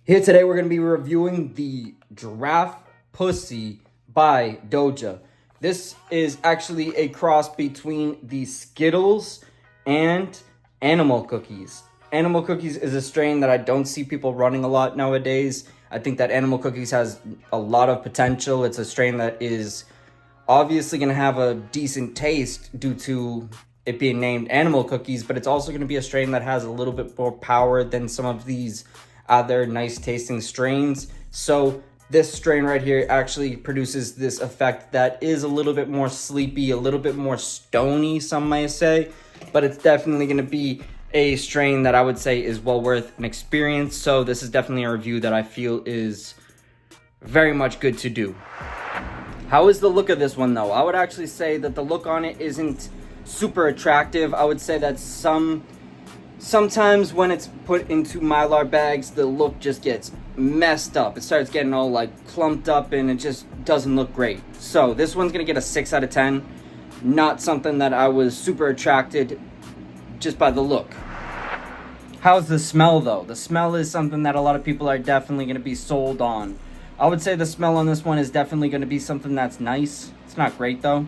Here today we're going to be reviewing the Giraffe Pussy by Doja. This is actually a cross between the Skittles and Animal Cookies. Animal Cookies is a strain that I don't see people running a lot nowadays. I think that Animal Cookies has a lot of potential. It's a strain that is obviously going to have a decent taste due to it being named Animal Cookies, but it's also going to be a strain that has a little bit more power than some of these other nice tasting strains. So this strain right here actually produces this effect that is a little bit more sleepy, a little bit more stony, some might say, but it's definitely going to be a strain that I would say is well worth an experience. So this is definitely a review that I feel is very much good to do. How is the look of this one though? I would actually say that the look on it isn't super attractive. I would say that sometimes when it's put into Mylar bags, the look just gets messed up. It starts getting all like clumped up and it just doesn't look great. So this one's gonna get a 6 out of 10. Not something that I was super attracted just by the look. How's the smell though? The smell is something that a lot of people are definitely gonna be sold on. I would say the smell on this one is definitely gonna be something that's nice. It's not great though.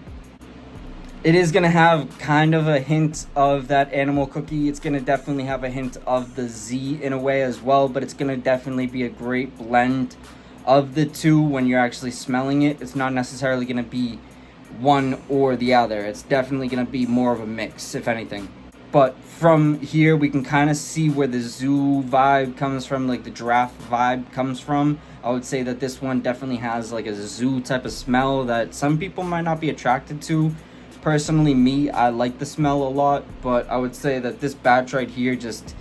It is going to have kind of a hint of that Animal Cookie. It's going to definitely have a hint of the Z in a way as well, but it's going to definitely be a great blend of the two when you're actually smelling it. It's not necessarily going to be one or the other. It's definitely going to be more of a mix, if anything. But from here, we can kind of see where the zoo vibe comes from, like the giraffe vibe comes from. I would say that this one definitely has like a zoo type of smell that some people might not be attracted to. Personally, me, I like the smell a lot, but I would say that this batch right here just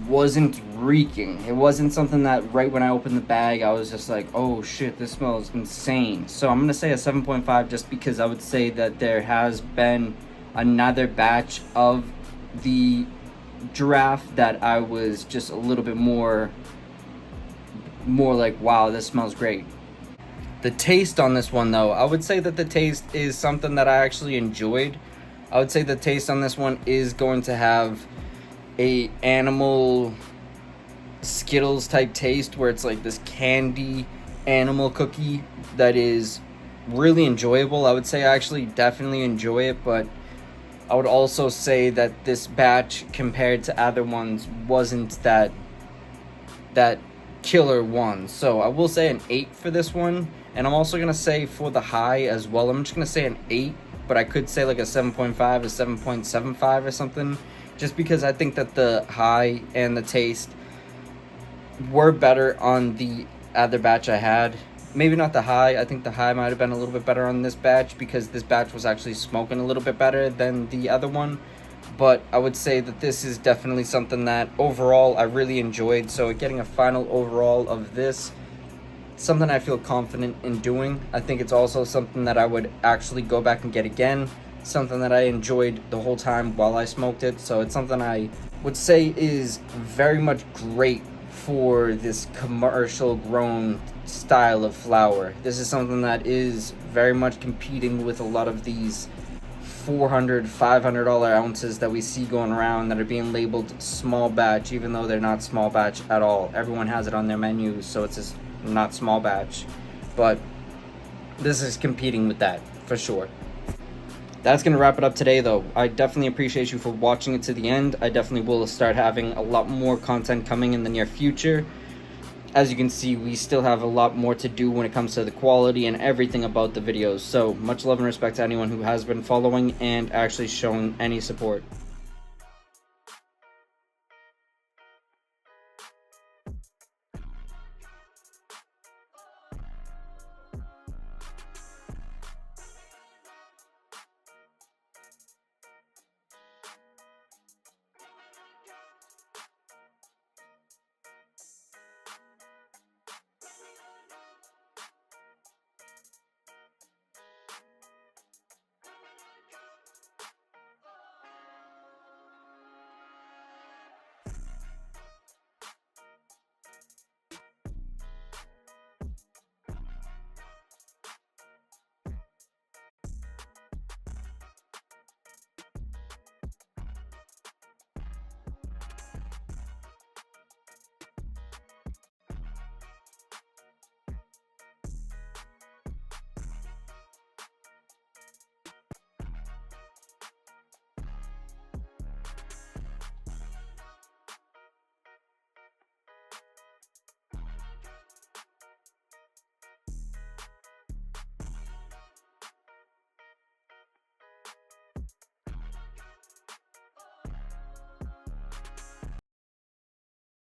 wasn't reeking. It wasn't something that right when I opened the bag, I was just like, oh shit, this smells insane. So I'm going to say a 7.5 just because I would say that there has been another batch of the giraffe that I was just a little bit more like, wow, this smells great. The taste on this one though, I would say that the taste is something that I actually enjoyed. I would say the taste on this one is going to have a animal Skittles type taste where it's like this candy animal cookie that is really enjoyable. I would say I actually definitely enjoy it, but I would also say that this batch compared to other ones wasn't that killer one. So I will say an 8 for this one. And I'm also going to say for the high as well, I'm just going to say an 8, but I could say like a 7.5 or 7.75 or something, just because I think that the high and the taste were better on the other batch I had. Maybe not the high. I think the high might have been a little bit better on this batch because this batch was actually smoking a little bit better than the other one. But I would say that this is definitely something that overall I really enjoyed. So getting a final overall of this, something I feel confident in doing. I think it's also something that I would actually go back and get again. Something that I enjoyed the whole time while I smoked it. So it's something I would say is very much great for this commercial grown style of flower. This is something that is very much competing with a lot of these $400, $500 ounces that we see going around that are being labeled small batch, even though they're not small batch at all. Everyone has it on their menus, so it's just not small batch, but this is competing with that for sure. That's gonna wrap it up today though. I definitely appreciate you for watching it to the end. I definitely will start having a lot more content coming in the near future. As you can see, we still have a lot more to do when it comes to the quality and everything about the videos. So much love and respect to anyone who has been following and actually showing any support.